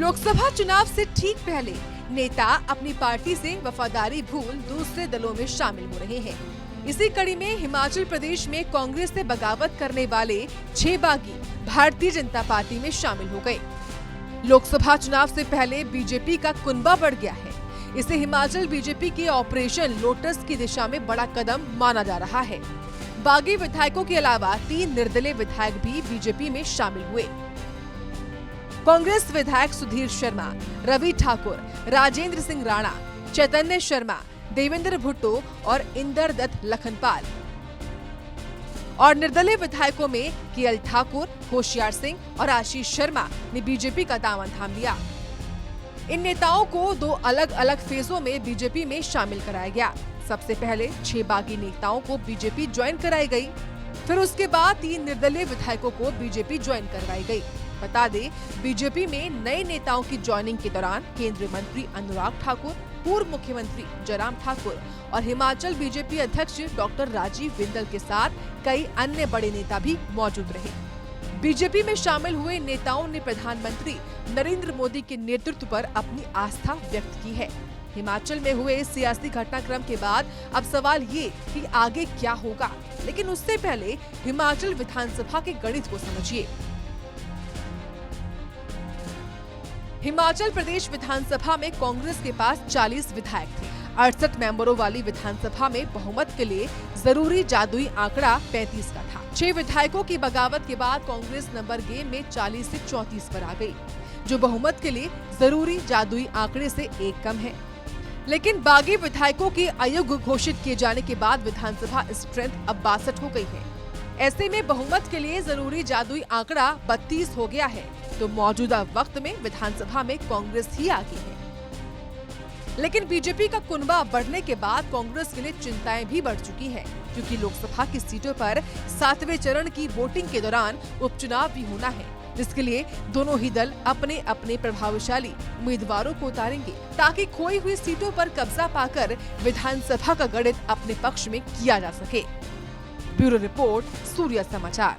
लोकसभा चुनाव से ठीक पहले नेता अपनी पार्टी से वफादारी भूल दूसरे दलों में शामिल हो रहे हैं। इसी कड़ी में हिमाचल प्रदेश में कांग्रेस से बगावत करने वाले 6 बागी भारतीय जनता पार्टी में शामिल हो गए। लोकसभा चुनाव से पहले बीजेपी का कुनबा बढ़ गया है। इसे हिमाचल बीजेपी के ऑपरेशन लोटस की दिशा में बड़ा कदम माना जा रहा है। बागी विधायकों के अलावा 3 निर्दलीय विधायक भी बीजेपी में शामिल हुए। कांग्रेस विधायक सुधीर शर्मा, रवि ठाकुर, राजेंद्र सिंह राणा, चैतन्य शर्मा, देवेंद्र भुट्टो और इंदर दत्त लखनपाल और निर्दलीय विधायकों में केएल ठाकुर, होशियार सिंह और आशीष शर्मा ने बीजेपी का दामन थाम लिया। इन नेताओं को 2 अलग अलग फेजों में बीजेपी में शामिल कराया गया। सबसे पहले 6 बागी नेताओं को बीजेपी ज्वाइन कराई गई, फिर उसके बाद 3 निर्दलीय विधायकों को बीजेपी ज्वाइन करवाई गई। बता दें, बीजेपी में नए नेताओं की ज्वाइनिंग के दौरान केंद्रीय मंत्री अनुराग ठाकुर, पूर्व मुख्यमंत्री जयराम ठाकुर और हिमाचल बीजेपी अध्यक्ष डॉक्टर राजीव बिंदल के साथ कई अन्य बड़े नेता भी मौजूद रहे। बीजेपी में शामिल हुए नेताओं ने प्रधानमंत्री नरेंद्र मोदी के नेतृत्व पर अपनी आस्था व्यक्त की है। हिमाचल में हुए सियासी घटनाक्रम के बाद अब सवाल ये कि आगे क्या होगा, लेकिन उससे पहले हिमाचल विधानसभा के गणित को समझिए। हिमाचल प्रदेश विधानसभा में कांग्रेस के पास 40 विधायक थे। 68 मेंबरों वाली विधानसभा में बहुमत के लिए जरूरी जादुई आंकड़ा 35 का था। 6 विधायकों की बगावत के बाद कांग्रेस नंबर गेम में 40 से 34 पर आ गई, जो बहुमत के लिए जरूरी जादुई आंकड़े से 1 कम है। लेकिन बागी विधायकों की अयोग्य घोषित किए जाने के बाद विधानसभा स्ट्रेंथ अब 62 हो गई है। ऐसे में बहुमत के लिए जरूरी जादुई आंकड़ा 32 हो गया है, तो मौजूदा वक्त में विधानसभा में कांग्रेस ही आगे है। लेकिन बीजेपी का कुनबा बढ़ने के बाद कांग्रेस के लिए चिंताएं भी बढ़ चुकी हैं, क्योंकि लोकसभा की सीटों पर 7वें चरण की वोटिंग के दौरान उपचुनाव भी होना है, जिसके लिए दोनों ही दल अपने अपने प्रभावशाली उम्मीदवारों को उतारेंगे, ताकि खोई हुई सीटों पर कब्जा पाकर विधानसभा का गणित अपने पक्ष में किया जा सके। ब्यूरो रिपोर्ट, सूर्य समाचार।